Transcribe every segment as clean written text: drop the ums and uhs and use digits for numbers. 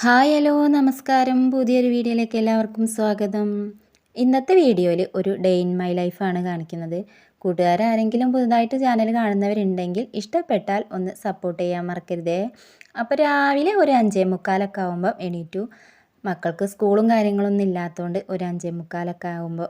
Hi hello നമസ്കാരം. പുതിയൊരു വീഡിയോയിലേക്ക് എല്ലാവർക്കും സ്വാഗതം. ഇന്നത്തെ വീഡിയോയിൽ ഒരു ഡേ ഇൻ മൈ ലൈഫാണ് കാണിക്കുന്നത്. കൂട്ടുകാരാരെങ്കിലും പുതുതായിട്ട് ചാനൽ കാണുന്നവരുണ്ടെങ്കിൽ ഇഷ്ടപ്പെട്ടാൽ ഒന്ന് സപ്പോർട്ട് ചെയ്യാൻ മറക്കരുതേ. അപ്പോൾ രാവിലെ ഒരു 5:45 ആകുമ്പോൾ എണീറ്റു. മക്കൾക്ക് സ്കൂളും കാര്യങ്ങളൊന്നും ഇല്ലാത്തതുകൊണ്ട് ഒരു 5:45 ആകുമ്പോൾ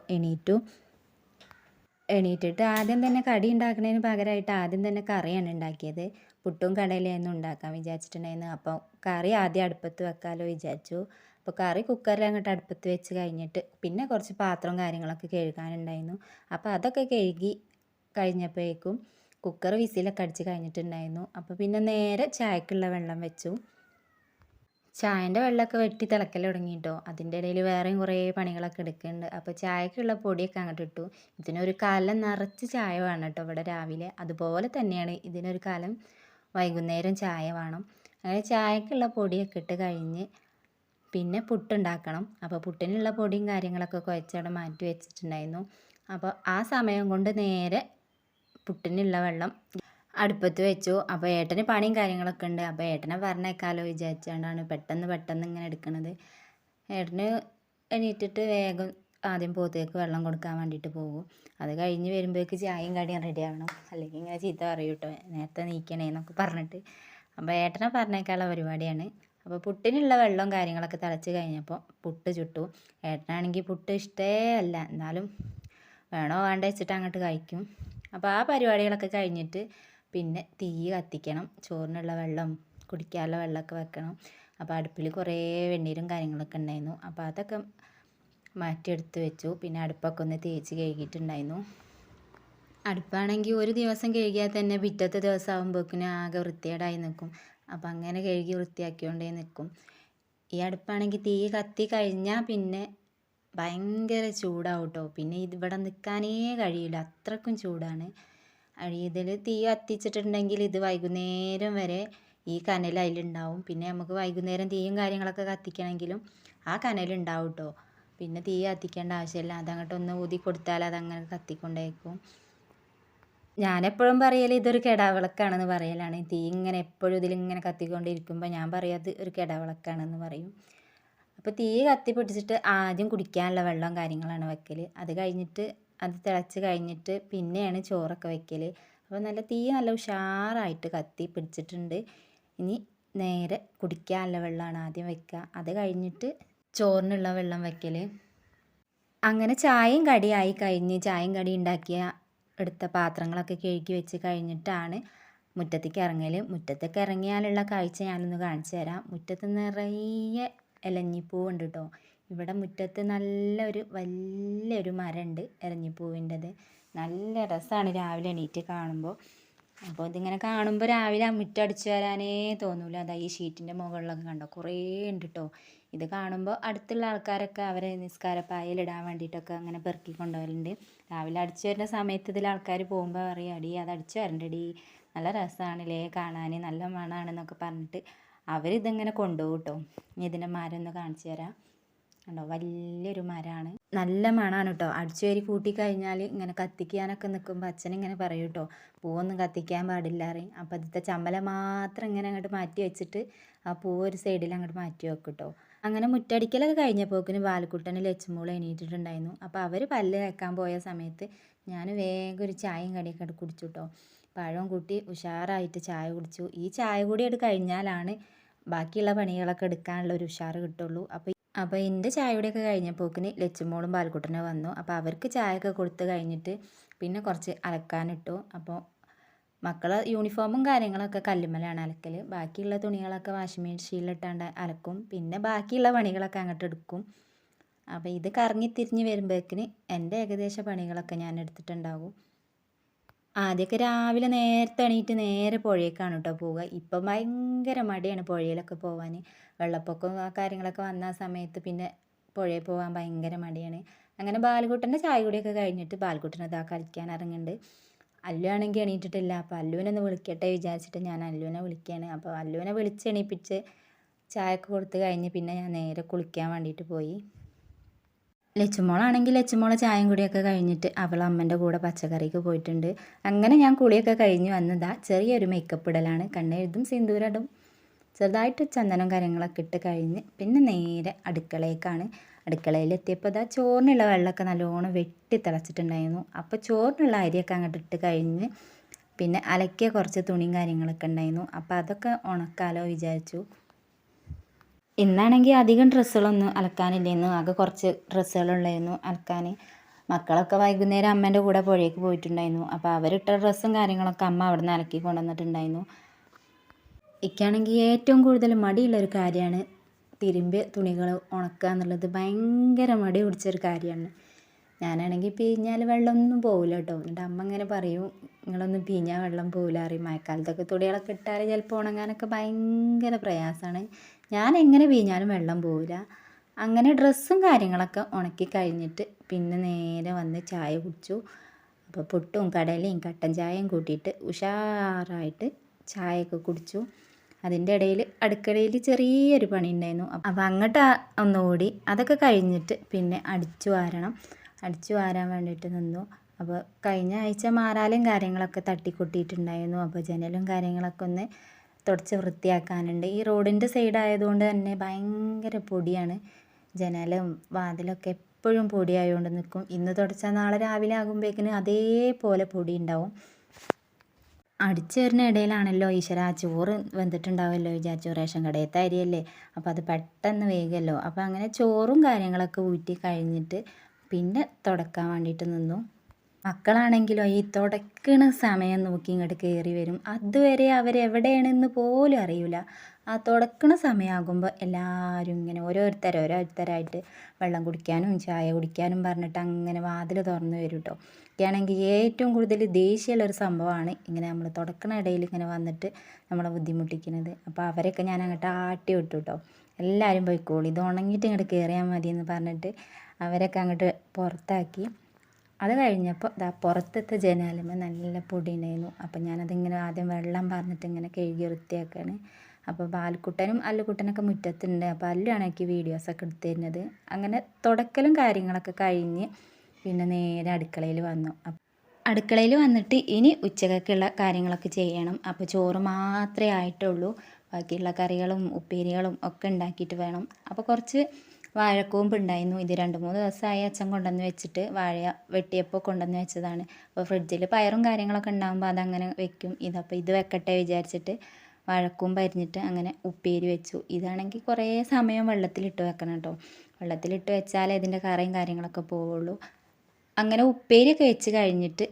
എണീറ്റിട്ട് ആദ്യം തന്നെ കടി ഉണ്ടാക്കുന്നതിന് പകരമായിട്ട് ആദ്യം തന്നെ കറിയാണ് ഉണ്ടാക്കിയത്. പുട്ടും കടലയൊന്നും ഉണ്ടാക്കാൻ വിചാരിച്ചിട്ടുണ്ടായിരുന്നു. അപ്പോൾ കറി ആദ്യം അടുപ്പത്ത് വെക്കാമല്ലോ വിചാരിച്ചു. അപ്പോൾ കറി കുക്കറിൽ അങ്ങോട്ട് അടുപ്പത്ത് വെച്ച് കഴിഞ്ഞിട്ട് പിന്നെ കുറച്ച് പാത്രവും കാര്യങ്ങളൊക്കെ കഴുകാനുണ്ടായിരുന്നു. അപ്പോൾ അതൊക്കെ കഴുകി കഴിഞ്ഞപ്പോഴേക്കും കുക്കർ വിസിലൊക്കെ അടിച്ച് കഴിഞ്ഞിട്ടുണ്ടായിരുന്നു. അപ്പോൾ പിന്നെ നേരെ ചായക്കുള്ള വെള്ളം വെച്ചു. ചായൻ്റെ വെള്ളമൊക്കെ വെട്ടി തിളക്കൽ തുടങ്ങി കേട്ടോ. അതിൻ്റെ ഇടയിൽ വേറെയും കുറേ പണികളൊക്കെ എടുക്കുന്നുണ്ട്. അപ്പോൾ ചായക്കുള്ള പൊടിയൊക്കെ അങ്ങോട്ട് ഇട്ടു. ഇതിനൊരു കലം നിറച്ച് ചായ വേണം കേട്ടോ ഇവിടെ രാവിലെ. അതുപോലെ തന്നെയാണ് ഇതിനൊരു കലം വൈകുന്നേരം ചായ വേണം. അങ്ങനെ ചായക്കുള്ള പൊടിയൊക്കെ ഇട്ട് കഴിഞ്ഞ് പിന്നെ പുട്ടുണ്ടാക്കണം. അപ്പോൾ പുട്ടിനുള്ള പൊടിയും കാര്യങ്ങളൊക്കെ കുഴച്ചവിടെ മാറ്റി വെച്ചിട്ടുണ്ടായിരുന്നു. അപ്പോൾ ആ സമയം കൊണ്ട് നേരെ പുട്ടിനുള്ള വെള്ളം അടുപ്പത്ത് വെച്ചു. അപ്പോൾ ഏട്ടന് പണിയും കാര്യങ്ങളൊക്കെ ഉണ്ട്. അപ്പോൾ ഏട്ടനെ പറഞ്ഞേക്കാലോ വിചാരിച്ചുകൊണ്ടാണ് പെട്ടെന്ന് ഇങ്ങനെ എടുക്കുന്നത്. ഏട്ടന് എണീറ്റിട്ട് വേഗം ആദ്യം പോത്തേക്ക് വെള്ളം കൊടുക്കാൻ വേണ്ടിയിട്ട് പോകും. അത് കഴിഞ്ഞ് വരുമ്പോഴേക്ക് ചായയും കടിയും റെഡി ആവണം. അല്ലെങ്കിൽ ഇങ്ങനെ ചീത്ത പറയും കേട്ടോ, നേരത്തെ നീക്കണേ എന്നൊക്കെ പറഞ്ഞിട്ട്. അപ്പോൾ ഏട്ടനെ പറഞ്ഞേക്കാനുള്ള പരിപാടിയാണ്. അപ്പോൾ പുട്ടിനുള്ള വെള്ളവും കാര്യങ്ങളൊക്കെ തിളച്ച് കഴിഞ്ഞപ്പോൾ പുട്ട് ചുട്ടു. ഏട്ടനാണെങ്കിൽ പുട്ട് ഇഷ്ടേ അല്ല, എന്നാലും വേണോ വേണ്ട വെച്ചിട്ട് അങ്ങോട്ട് കഴിക്കും. അപ്പോൾ ആ പരിപാടികളൊക്കെ കഴിഞ്ഞിട്ട് പിന്നെ തീ കത്തിക്കണം. ചോറിനുള്ള വെള്ളം കുടിക്കാനുള്ള വെള്ളമൊക്കെ വെക്കണം. അപ്പോൾ അടുപ്പിൽ കുറേ വെണ്ണീരും കാര്യങ്ങളൊക്കെ ഉണ്ടായിരുന്നു. അപ്പോൾ അതൊക്കെ മാറ്റിയെടുത്ത് വെച്ചു. പിന്നെ അടുപ്പൊക്കെ ഒന്ന് തേച്ച് കഴുകിയിട്ടുണ്ടായിരുന്നു. അടുപ്പാണെങ്കിൽ ഒരു ദിവസം കഴുകിയാൽ തന്നെ പിറ്റത്തെ ദിവസം ആകുമ്പോഴേക്കിനും ആകെ വൃത്തികേടായി നിൽക്കും. അപ്പോൾ അങ്ങനെ കഴുകി വൃത്തിയാക്കിക്കൊണ്ടേ നിൽക്കും. ഈ അടുപ്പാണെങ്കിൽ തീ കത്തി കഴിഞ്ഞാൽ പിന്നെ ഭയങ്കര ചൂടാവും കേട്ടോ. പിന്നെ ഇവിടെ നിൽക്കാനേ കഴിയില്ല, അത്രക്കും ചൂടാണ്. ഇതിൽ തീ കത്തിച്ചിട്ടുണ്ടെങ്കിൽ ഇത് വൈകുന്നേരം വരെ ഈ കനൽ അതിലുണ്ടാവും. പിന്നെ നമുക്ക് വൈകുന്നേരം തീയും കാര്യങ്ങളൊക്കെ കത്തിക്കണമെങ്കിലും ആ കനലുണ്ടാവും കേട്ടോ. പിന്നെ തീ കത്തിക്കേണ്ട ആവശ്യമില്ല, അതങ്ങോട്ടൊന്ന് ഊതി കൊടുത്താൽ അതങ്ങനെ കത്തിക്കൊണ്ടേക്കും. ഞാനെപ്പോഴും പറയൽ ഇതൊരു കെടാവിളക്കാണെന്ന് പറയലാണ്. തീ ഇങ്ങനെ എപ്പോഴും ഇതിലിങ്ങനെ കത്തിക്കൊണ്ടിരിക്കുമ്പോൾ ഞാൻ പറയാത് ഒരു കെടാവിളക്കാണെന്ന് പറയും. അപ്പോൾ തീ കത്തി പിടിച്ചിട്ട് ആദ്യം കുടിക്കാനുള്ള വെള്ളവും കാര്യങ്ങളാണ് വെക്കൽ. അത് കഴിഞ്ഞിട്ട് അത് തിളച്ച് കഴിഞ്ഞിട്ട് പിന്നെയാണ് ചോറൊക്കെ വെക്കൽ. അപ്പോൾ നല്ല ഉഷാറായിട്ട് കത്തി പിടിച്ചിട്ടുണ്ട്. ഇനി നേരെ കുടിക്കാനുള്ള വെള്ളമാണ് ആദ്യം വെക്കുക. അത് കഴിഞ്ഞിട്ട് ചോറിനുള്ള വെള്ളം വെക്കൽ. അങ്ങനെ ചായയും കടിയായി കഴിഞ്ഞ് ചായയും കടി ഉണ്ടാക്കിയ എടുത്ത പാത്രങ്ങളൊക്കെ കഴുകി വെച്ച് കഴിഞ്ഞിട്ടാണ് മുറ്റത്തേക്ക് ഇറങ്ങൽ. മുറ്റത്തേക്ക് ഇറങ്ങിയാലുള്ള കാഴ്ച ഞാനൊന്ന് കാണിച്ചു തരാം. മുറ്റത്ത് നിറയെ ഇലഞ്ഞിപ്പൂവുണ്ട് കേട്ടോ. ഇവിടെ മുറ്റത്ത് വലിയൊരു മരമുണ്ട് ഇലഞ്ഞിപ്പൂവിൻ്റെത്. നല്ല രസമാണ് രാവിലെ എണീറ്റ് കാണുമ്പോൾ. അപ്പോൾ ഇതിങ്ങനെ കാണുമ്പോൾ രാവിലെ ആ മുറ്റം അടിച്ചു വരാനേ തോന്നൂല. അതാ ഈ ഷീറ്റിൻ്റെ മുകളിലൊക്കെ കണ്ടോ കുറേ ഉണ്ട് കേട്ടോ. ഇത് കാണുമ്പോൾ അടുത്തുള്ള ആൾക്കാരൊക്കെ അവരെ നിസ്കാരപ്പായലിടാൻ വേണ്ടിയിട്ടൊക്കെ അങ്ങനെ പെറുക്കി കൊണ്ടുപോകലുണ്ട്. രാവിലെ അടിച്ചു വരുന്ന സമയത്ത് ഇതിൽ ആൾക്കാർ പോകുമ്പോൾ പറയും, അടി അത് അടിച്ചു വരണ്ടടി, നല്ല രസമാണല്ലേ കാണാൻ, നല്ല മണമാണെന്നൊക്കെ പറഞ്ഞിട്ട് അവരിതിങ്ങനെ കൊണ്ടുപോകും കേട്ടോ. ഇതിൻ്റെ മരം ഒന്ന് കാണിച്ചു തരാം. കണ്ടോ വലിയൊരു മരമാണ്, നല്ല മണമാണ് കേട്ടോ. അടിച്ചു വാരി കൂട്ടി കഴിഞ്ഞാൽ ഇങ്ങനെ കത്തിക്കാനൊക്കെ നിൽക്കുമ്പോൾ അച്ഛനിങ്ങനെ പറയും കേട്ടോ, പൂവൊന്നും കത്തിക്കാൻ പാടില്ല അറിയും. അപ്പോൾ അതിലത്തെ ചമ്മല മാത്രം ഇങ്ങനെ അങ്ങോട്ട് മാറ്റി വെച്ചിട്ട് ആ പൂവ് ഒരു സൈഡിൽ അങ്ങോട്ട് മാറ്റി വെക്കും കേട്ടോ. അങ്ങനെ മുറ്റടിക്കലൊക്കെ കഴിഞ്ഞപ്പോക്കിന് ബാലക്കുട്ടന് ലച്ചുമോൾ എണീറ്റിട്ടുണ്ടായിരുന്നു. അപ്പോൾ അവർ പല്ല് തേക്കാൻ പോയ സമയത്ത് ഞാൻ വേഗം ഒരു ചായയും കടിയൊക്കെ എടുത്ത് കുടിച്ചു കേട്ടോ. പഴവും കൂട്ടി ഉഷാറായിട്ട് ചായ കുടിച്ചു. ഈ ചായ കൂടി എടുത്ത് കഴിഞ്ഞാലാണ് ബാക്കിയുള്ള പണികളൊക്കെ എടുക്കാനുള്ള ഒരു ഉഷാറ് കിട്ടുള്ളൂ. അപ്പോൾ എൻ്റെ ചായയുടെയൊക്കെ കഴിഞ്ഞപ്പോക്കിന് ലച്ചുമോളും ബാലക്കുട്ടനും വന്നു. അപ്പോൾ അവർക്ക് ചായയൊക്കെ കൊടുത്ത് കഴിഞ്ഞിട്ട് പിന്നെ കുറച്ച് അലക്കാനിട്ടു. അപ്പോൾ മക്കളെ യൂണിഫോമും കാര്യങ്ങളൊക്കെ കല്ലുമ്മലാണ് അലക്കൽ. ബാക്കിയുള്ള തുണികളൊക്കെ വാഷിംഗ് മെഷീനിലിട്ടാണ്ട് അലക്കും. പിന്നെ ബാക്കിയുള്ള പണികളൊക്കെ അങ്ങോട്ട് എടുക്കും. അപ്പോൾ ഇത് കറങ്ങി തിരിഞ്ഞ് വരുമ്പോഴേക്കിന് എൻ്റെ ഏകദേശ പണികളൊക്കെ ഞാൻ എടുത്തിട്ടുണ്ടാകും. ആദ്യമൊക്കെ രാവിലെ നേരത്തെ എണീറ്റ് നേരെ പുഴയേക്കാണ് കേട്ടോ പോവുക. ഇപ്പം ഭയങ്കര മടിയാണ് പുഴയിലൊക്കെ പോകാൻ. വെള്ളപ്പൊക്കം ആ കാര്യങ്ങളൊക്കെ വന്ന സമയത്ത് പിന്നെ പുഴയിൽ പോകാൻ ഭയങ്കര മടിയാണ്. അങ്ങനെ ബാലക്കുട്ടൻ്റെ ചായ കൂടിയൊക്കെ കഴിഞ്ഞിട്ട് ബാലക്കുട്ടൻ ഇതാ കളിക്കാൻ ഇറങ്ങുന്നുണ്ട്. അല്ലു ആണെങ്കിൽ എണീറ്റിട്ടില്ല. അപ്പോൾ അല്ലുവിനൊന്ന് വിളിക്കട്ടെ വിചാരിച്ചിട്ട് ഞാൻ അല്ലുവിനെ വിളിക്കുകയാണ്. അപ്പോൾ അല്ലുവിനെ വിളിച്ച് എണീപ്പിച്ച് ചായയൊക്കെ കൊടുത്ത് കഴിഞ്ഞ് പിന്നെ ഞാൻ നേരെ കുളിക്കാൻ വേണ്ടിയിട്ട് പോയി. ലച്ചുമോളാണെങ്കിൽ ലച്ചുമോളെ ചായയും കൂടിയൊക്കെ കഴിഞ്ഞിട്ട് അവൾ അമ്മൻ്റെ കൂടെ പച്ചക്കറിക്ക് പോയിട്ടുണ്ട്. അങ്ങനെ ഞാൻ കുളിയൊക്കെ കഴിഞ്ഞ് വന്നതാ ചെറിയൊരു മേക്കപ്പ് ഇടലാണ്. കണ്ണെഴുതും സിന്ദൂരടും ചെറുതായിട്ട് ചന്ദനം കാര്യങ്ങളൊക്കെ ഇട്ട് കഴിഞ്ഞ് പിന്നെ നേരെ അടുക്കളയിലേക്കാണ്. അടുക്കളയിലെത്തിയപ്പോൾ ഇതാ ചോറിനുള്ള വെള്ളമൊക്കെ നല്ലോണം വെട്ടി തിളച്ചിട്ടുണ്ടായിരുന്നു. അപ്പോൾ ചോറിനുള്ള അരിയൊക്കെ അങ്ങോട്ട് ഇട്ട് കഴിഞ്ഞ് പിന്നെ അലക്കിയ കുറച്ച് തുണിയും കാര്യങ്ങളൊക്കെ ഉണ്ടായിരുന്നു. അപ്പോൾ അതൊക്കെ ഉണക്കാലോ വിചാരിച്ചു. ഇന്നാണെങ്കിൽ അധികം ഡ്രസ്സുകളൊന്നും അലക്കാനില്ലായിരുന്നു. ആകെ കുറച്ച് ഡ്രസ്സുകളുണ്ടായിരുന്നു അലക്കാൻ. മക്കളൊക്കെ വൈകുന്നേരം അമ്മേൻ്റെ കൂടെ പുഴയ്ക്ക് പോയിട്ടുണ്ടായിരുന്നു. അപ്പോൾ അവരിട്ട ഡ്രസ്സും കാര്യങ്ങളൊക്കെ അമ്മ അവിടെ നിന്ന് അലക്കി കൊണ്ടുവന്നിട്ടുണ്ടായിരുന്നു. എനിക്കാണെങ്കിൽ ഏറ്റവും കൂടുതൽ മടിയുള്ളൊരു കാര്യമാണ് തിരുമ്പിയ തുണികൾ ഉണക്കുക എന്നുള്ളത്. ഭയങ്കര മടി പിടിച്ചൊരു കാര്യമാണ്. ഞാനാണെങ്കിൽ പിഴിഞ്ഞാൽ വെള്ളമൊന്നും പോകില്ല കേട്ടോ. എന്നിട്ട് അമ്മ ഇങ്ങനെ പറയും, നിങ്ങളൊന്നും പിഴിഞ്ഞാൽ വെള്ളം പോകില്ല അറിയും. മഴക്കാലത്തൊക്കെ തുണികളൊക്കെ ഇട്ടാൽ ചിലപ്പോൾ ഉണങ്ങാനൊക്കെ ഭയങ്കര പ്രയാസമാണ്. ഞാൻ എങ്ങനെ പിഴിഞ്ഞാലും വെള്ളം പോകില്ല. അങ്ങനെ ഡ്രസ്സും കാര്യങ്ങളൊക്കെ ഉണക്കി കഴിഞ്ഞിട്ട് പിന്നെ നേരെ വന്ന് ചായ കുടിച്ചു. അപ്പോൾ പുട്ടും കടലയും കട്ടൻ ചായയും കൂട്ടിയിട്ട് ഉഷാറായിട്ട് ചായയൊക്കെ കുടിച്ചു. അതിൻ്റെ ഇടയിൽ അടുക്കളയിൽ ചെറിയൊരു പണി ഉണ്ടായിരുന്നു. അപ്പോൾ അങ്ങോട്ട് ഒന്നുകൂടി അതൊക്കെ കഴിഞ്ഞിട്ട് പിന്നെ അടിച്ചു വാരാൻ വേണ്ടിയിട്ട് നിന്നു. അപ്പോൾ കഴിഞ്ഞ ആഴ്ച മാറാലും കാര്യങ്ങളൊക്കെ തട്ടിക്കൊട്ടിയിട്ടുണ്ടായിരുന്നു. അപ്പോൾ ജനലും കാര്യങ്ങളൊക്കെ ഒന്ന് തുടച്ച് വൃത്തിയാക്കാനുണ്ട്. ഈ റോഡിൻ്റെ സൈഡ് ആയതുകൊണ്ട് തന്നെ ഭയങ്കര പൊടിയാണ്. ജനലും വാതിലൊക്കെ എപ്പോഴും പൊടിയായതുകൊണ്ട് നിൽക്കും. ഇന്ന് തുടച്ചാൽ നാളെ രാവിലെ ആകുമ്പോഴേക്കിന് അതേപോലെ പൊടി ഉണ്ടാവും. അടിച്ചു വരുന്ന ഇടയിലാണല്ലോ ഈശ്വര ചോറ് വെന്തിട്ടുണ്ടാവുമല്ലോ വിചാരിച്ചു. റേഷൻ കടയത്തെ അരിയല്ലേ, അപ്പോൾ അത് പെട്ടെന്ന് വേഗമല്ലോ. അപ്പോൾ അങ്ങനെ ചോറും കാര്യങ്ങളൊക്കെ ഊറ്റി കഴിഞ്ഞിട്ട് പിന്നെ തുടക്കാൻ വേണ്ടിയിട്ട് നിന്നു. മക്കളാണെങ്കിലോ ഈ തുടക്കണ സമയം നോക്കി ഇങ്ങോട്ട് കയറി വരും. അതുവരെ അവരെവിടെയാണെന്ന് പോലും അറിയില്ല. ആ തുടക്കണ സമയമാകുമ്പോൾ എല്ലാവരും ഇങ്ങനെ ഓരോരുത്തരായിട്ട് വെള്ളം കുടിക്കാനും ചായ കുടിക്കാനും പറഞ്ഞിട്ട് അങ്ങനെ വാതിൽ തുറന്ന് വരും കേട്ടോ. എനിക്കാണെങ്കിൽ ഏറ്റവും കൂടുതൽ ദേഷ്യമുള്ളൊരു സംഭവമാണ് ഇങ്ങനെ നമ്മൾ തുടക്കണ ഇടയിൽ ഇങ്ങനെ വന്നിട്ട് നമ്മളെ ബുദ്ധിമുട്ടിക്കുന്നത്. അപ്പോൾ അവരൊക്കെ ഞാൻ അങ്ങോട്ട് ആട്ടി വിട്ടു കേട്ടോ. എല്ലാവരും പോയിക്കോളൂ, ഇത് ഉണങ്ങിയിട്ട് ഇങ്ങോട്ട് കയറിയാൽ മതി എന്ന് പറഞ്ഞിട്ട് അവരൊക്കെ അങ്ങോട്ട് പുറത്താക്കി. അത് കഴിഞ്ഞപ്പോൾ പുറത്തത്തെ ജനാലുമ്മേ നല്ല പൊടി ഉണ്ടായിരുന്നു. അപ്പോൾ ഞാനതിങ്ങനെ ആദ്യം വെള്ളം പറഞ്ഞിട്ട് ഇങ്ങനെ കഴുകി വൃത്തിയാക്കുകയാണ്. അപ്പോൾ ബാൽക്കുട്ടനും അല്ലുക്കുട്ടനൊക്കെ മുറ്റത്തുണ്ട്. അപ്പോൾ അല്ലുമാണ് എനിക്ക് വീഡിയോസൊക്കെ എടുത്ത് തരുന്നത്. അങ്ങനെ തുടക്കലും കാര്യങ്ങളൊക്കെ കഴിഞ്ഞ് പിന്നെ നേരെ അടുക്കളയിൽ വന്നു. അടുക്കളയിൽ വന്നിട്ട് ഇനി ഉച്ചക്കൊക്കെയുള്ള കാര്യങ്ങളൊക്കെ ചെയ്യണം. അപ്പോൾ ചോറ് മാത്രമേ ആയിട്ടുള്ളൂ. ബാക്കിയുള്ള കറികളും ഉപ്പേരികളും ഒക്കെ ഉണ്ടാക്കിയിട്ട് വേണം. അപ്പോൾ കുറച്ച് വാഴക്കൂമ്പ് ഉണ്ടായിരുന്നു. ഇത് 2-3 ദിവസമായി അച്ഛൻ കൊണ്ടുവന്ന് വെച്ചിട്ട്, വാഴ വെട്ടിയപ്പോൾ കൊണ്ടുവന്ന് വെച്ചതാണ്. അപ്പോൾ ഫ്രിഡ്ജിൽ പയറും കാര്യങ്ങളൊക്കെ ഉണ്ടാകുമ്പോൾ അതങ്ങനെ വെക്കും. അപ്പോൾ ഇത് വെക്കട്ടെ വിചാരിച്ചിട്ട് വാഴക്കൂമ്പ് അരിഞ്ഞിട്ട് അങ്ങനെ ഉപ്പേരി വെച്ചു. ഇതാണെങ്കിൽ കുറേ സമയം വെള്ളത്തിലിട്ട് വെക്കണം കേട്ടോ. വെള്ളത്തിലിട്ട് വെച്ചാലേ ഇതിൻ്റെ കറയും കാര്യങ്ങളൊക്കെ പോവുള്ളൂ. അങ്ങനെ ഉപ്പേരിയൊക്കെ വെച്ച് കഴിഞ്ഞിട്ട്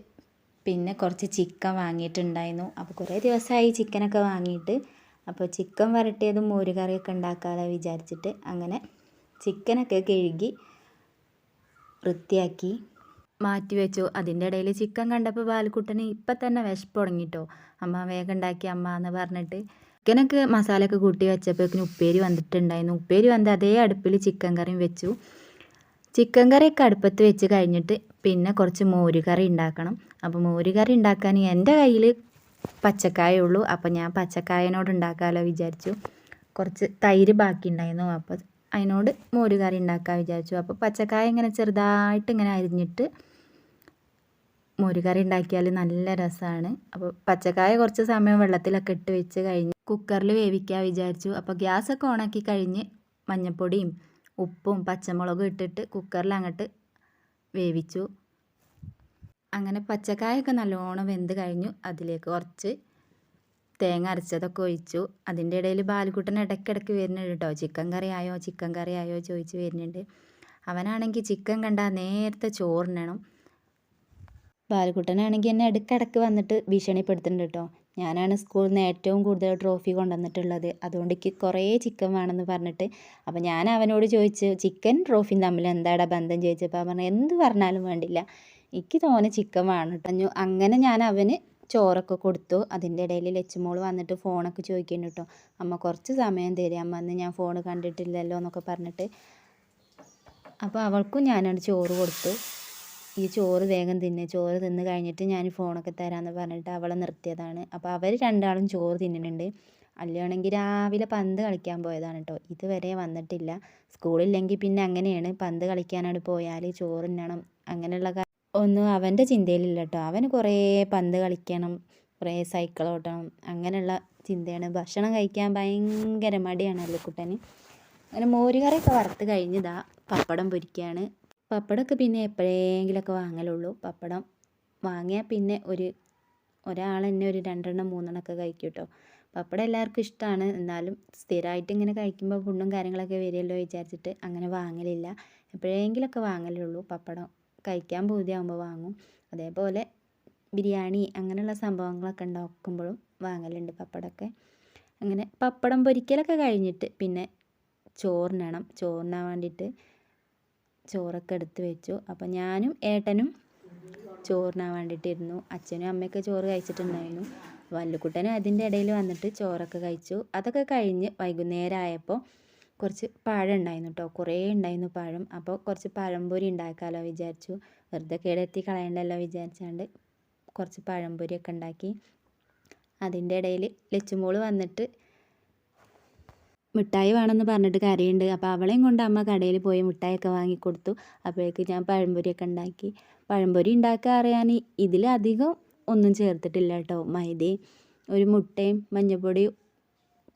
പിന്നെ കുറച്ച് ചിക്കൻ വാങ്ങിയിട്ടുണ്ടായിരുന്നു. അപ്പോൾ കുറേ ദിവസമായി ചിക്കനൊക്കെ വാങ്ങിയിട്ട്. അപ്പോൾ ചിക്കൻ വരട്ടിയതും മോര് കറിയൊക്കെ ഉണ്ടാക്കാമല്ലോ വിചാരിച്ചിട്ട് അങ്ങനെ ചിക്കനൊക്കെ കഴുകി വൃത്തിയാക്കി മാറ്റി വെച്ചു. അതിൻ്റെ ഇടയിൽ ചിക്കൻ കണ്ടപ്പോൾ ബാലക്കുട്ടന് ഇപ്പം തന്നെ വിശപ്പ് തുടങ്ങിട്ടോ. അമ്മ വേഗം ഉണ്ടാക്കി അമ്മ എന്ന് പറഞ്ഞിട്ട് ചിക്കനൊക്കെ മസാലയൊക്കെ കൂട്ടി വെച്ചപ്പോഴേക്കിന് ഉപ്പേരി വന്നിട്ടുണ്ടായിരുന്നു. ഉപ്പേരി വന്ന് അതേ അടുപ്പിൽ ചിക്കൻ കറിയും വെച്ചു. ചിക്കൻ കറിയൊക്കെ അടുപ്പത്ത് വെച്ച് കഴിഞ്ഞിട്ട് പിന്നെ കുറച്ച് മോര് കറി ഉണ്ടാക്കണം. അപ്പോൾ മോര് കറി ഉണ്ടാക്കാൻ എൻ്റെ കയ്യിൽ പച്ചക്കായേ ഉള്ളൂ. അപ്പോൾ ഞാൻ പച്ചക്കായനോട് ഉണ്ടാക്കാമല്ലോ വിചാരിച്ചു. കുറച്ച് തൈര് ബാക്കി ഉണ്ടായിരുന്നു. അപ്പോൾ അതിനോട് മോര് കറി ഉണ്ടാക്കാൻ വിചാരിച്ചു. അപ്പോൾ പച്ചക്കായ ഇങ്ങനെ ചെറുതായിട്ട് ഇങ്ങനെ അരിഞ്ഞിട്ട് മോര് കറി ഉണ്ടാക്കിയാൽ നല്ല രസമാണ്. അപ്പോൾ പച്ചക്കായ കുറച്ച് സമയം വെള്ളത്തിലൊക്കെ ഇട്ട് വെച്ച് കഴിഞ്ഞ് കുക്കറിൽ വേവിക്കാൻ വിചാരിച്ചു. അപ്പോൾ ഗ്യാസൊക്കെ ഓണാക്കി കഴിഞ്ഞ് മഞ്ഞൾപ്പൊടിയും ഉപ്പും പച്ചമുളകും ഇട്ടിട്ട് കുക്കറിൽ അങ്ങോട്ട് വേവിച്ചു. അങ്ങനെ പച്ചക്കായൊക്കെ നല്ലോണം വെന്ത് കഴിഞ്ഞു. അതിലേക്ക് കുറച്ച് തേങ്ങ അരച്ചതൊക്കെ ഒഴിച്ചു. അതിൻ്റെ ഇടയിൽ ബാലക്കുട്ടൻ ഇടയ്ക്കിടയ്ക്ക് വരുന്നുണ്ട് കേട്ടോ. ചിക്കൻ കറി ആയോ ചോദിച്ച് വരുന്നുണ്ട്. അവനാണെങ്കിൽ ചിക്കൻ കണ്ടാൽ നേരത്തെ ചോറിനണം. ബാലക്കുട്ടനാണെങ്കിൽ എന്നെ ഇടയ്ക്കിടയ്ക്ക് വന്നിട്ട് ഭീഷണിപ്പെടുത്തുന്നുണ്ട് കേട്ടോ. ഞാനാണ് സ്കൂളിൽ നിന്ന് ഏറ്റവും കൂടുതൽ ട്രോഫി കൊണ്ടുവന്നിട്ടുള്ളത്, അതുകൊണ്ട് എനിക്ക് കുറേ ചിക്കൻ വേണമെന്ന് പറഞ്ഞിട്ട്. അപ്പോൾ ഞാൻ അവനോട് ചോദിച്ചു ചിക്കൻ ട്രോഫിയും തമ്മിൽ എന്താടാ ബന്ധം ചോദിച്ചപ്പോൾ അവൻ പറഞ്ഞു എന്ത് പറഞ്ഞാലും വേണ്ടില്ല, എനിക്ക് തോനെ ചിക്കൻ വേണം കേട്ടോ. അങ്ങനെ ഞാൻ അവന് ചോറൊക്കെ കൊടുത്തു. അതിൻ്റെ ഇടയിൽ ലച്ചുമോൾ വന്നിട്ട് ഫോണൊക്കെ ചോദിക്കുന്നുണ്ട് കേട്ടോ. അമ്മ കുറച്ച് സമയം തരും അമ്മ, അന്ന് ഞാൻ ഫോൺ കണ്ടിട്ടില്ലല്ലോ എന്നൊക്കെ പറഞ്ഞിട്ട്. അപ്പോൾ അവൾക്കും ഞാനത് ചോറ് കൊടുത്തു. ഈ ചോറ് വേഗം ചോറ് തിന്ന് കഴിഞ്ഞിട്ട് ഞാൻ ഫോണൊക്കെ തരാമെന്ന് പറഞ്ഞിട്ട് അവളെ നിർത്തിയതാണ്. അപ്പോൾ അവർ രണ്ടാളും ചോറ് തിന്നുന്നുണ്ട്. അല്ലാണെങ്കിൽ രാവിലെ പന്ത് കളിക്കാൻ പോയതാണ് കേട്ടോ. ഇതുവരെ വന്നിട്ടില്ല. സ്കൂളില്ലെങ്കിൽ പിന്നെ അങ്ങനെയാണ്, പന്ത് കളിക്കാനാണ് പോയാൽ ചോറ് തിന്നണം അങ്ങനെയുള്ള ഒന്നും അവൻ്റെ ചിന്തയിലില്ല കേട്ടോ. അവന് കുറേ പന്ത് കളിക്കണം, കുറേ സൈക്കിൾ ഓട്ടണം അങ്ങനെയുള്ള ചിന്തയാണ്. ഭക്ഷണം കഴിക്കാൻ ഭയങ്കര മടിയാണ് അല്ലുക്കുട്ടന്. അങ്ങനെ മോരുകറിയൊക്കെ വറുത്ത് കഴിഞ്ഞതാ പപ്പടം പൊരിക്കുകയാണ്. പപ്പടമൊക്കെ പിന്നെ എപ്പോഴെങ്കിലുമൊക്കെ വാങ്ങലുള്ളൂ. പപ്പടം വാങ്ങിയാൽ പിന്നെ ഒരാൾ തന്നെ ഒരു 2 3 കഴിക്കും കേട്ടോ. പപ്പടം എല്ലാവർക്കും ഇഷ്ടമാണ്. എന്നാലും സ്ഥിരമായിട്ട് ഇങ്ങനെ കഴിക്കുമ്പോൾ പുണ്ണും കാര്യങ്ങളൊക്കെ വരുമല്ലോ വിചാരിച്ചിട്ട് അങ്ങനെ വാങ്ങലില്ല. എപ്പോഴെങ്കിലുമൊക്കെ വാങ്ങലുള്ളൂ. പപ്പടം കഴിക്കാൻ പൂതിയാകുമ്പോൾ വാങ്ങും. അതേപോലെ ബിരിയാണി അങ്ങനെയുള്ള സംഭവങ്ങളൊക്കെ ഉണ്ടാക്കുമ്പോഴും വാങ്ങലുണ്ട് പപ്പടമൊക്കെ. അങ്ങനെ പപ്പടം പൊരിക്കലൊക്കെ കഴിഞ്ഞിട്ട് പിന്നെ ചോറിനാൻ വേണ്ടിയിട്ട് ചോറൊക്കെ എടുത്ത് വെച്ചു. അപ്പോൾ ഞാനും ഏട്ടനും ചോറിനാൻ വേണ്ടിയിട്ടിരുന്നു. അച്ഛനും അമ്മയൊക്കെ ചോറ് കഴിച്ചിട്ടുണ്ടായിരുന്നു. വല്ലുക്കുട്ടനും അതിൻ്റെ ഇടയിൽ വന്നിട്ട് ചോറൊക്കെ കഴിച്ചു. അതൊക്കെ കഴിഞ്ഞ് വൈകുന്നേരം ആയപ്പോൾ കുറച്ച് പഴം ഉണ്ടായിരുന്നു കേട്ടോ. കുറേ ഉണ്ടായിരുന്നു പഴം. അപ്പോൾ കുറച്ച് പഴംപൊരി ഉണ്ടാക്കാമല്ലോ വിചാരിച്ചു. വെറുതെ കേടെത്തി കളയണ്ടല്ലോ വിചാരിച്ചാണ്ട് കുറച്ച് പഴംപൊരിയൊക്കെ ഉണ്ടാക്കി. അതിൻ്റെ ഇടയിൽ ലച്ചുമോള് വന്നിട്ട് മിഠായി വേണമെന്ന് പറഞ്ഞിട്ട് കരയുണ്ട്. അപ്പോൾ അവളെയും കൊണ്ട് അമ്മ കടയിൽ പോയി മിഠായിയൊക്കെ വാങ്ങിക്കൊടുത്തു. അപ്പോഴേക്ക് ഞാൻ പഴംപൊരിയൊക്കെ ഉണ്ടാക്കി. പഴംപൊരി ഉണ്ടാക്കാൻ അറിയാൻ ഇതിലധികം ഒന്നും ചേർത്തിട്ടില്ല കേട്ടോ. മൈദയും ഒരു മുട്ടയും മഞ്ഞൾപ്പൊടിയും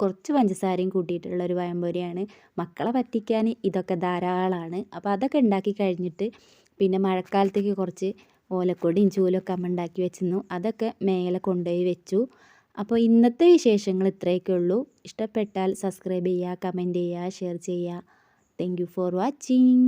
കുറച്ച് പഞ്ചസാരയും കൂട്ടിയിട്ടുള്ള ഒരു പഴംപൊരിയാണ്. മക്കളെ പറ്റിക്കാൻ ഇതൊക്കെ ധാരാളമാണ്. അപ്പോൾ അതൊക്കെ ഉണ്ടാക്കി കഴിഞ്ഞിട്ട് പിന്നെ മഴക്കാലത്തേക്ക് കുറച്ച് ഓലക്കൊടിയും ചൂലൊക്കെ അമ്മ ഉണ്ടാക്കി വെച്ചിരുന്നു. അതൊക്കെ മേലെ കൊണ്ടുപോയി വെച്ചു. അപ്പോൾ ഇന്നത്തെ വിശേഷങ്ങൾ ഇത്രയൊക്കെ ഉള്ളൂ. ഇഷ്ടപ്പെട്ടാൽ സബ്സ്ക്രൈബ് ചെയ്യുക, കമൻറ്റ് ചെയ്യുക, ഷെയർ ചെയ്യുക. Thank you for watching.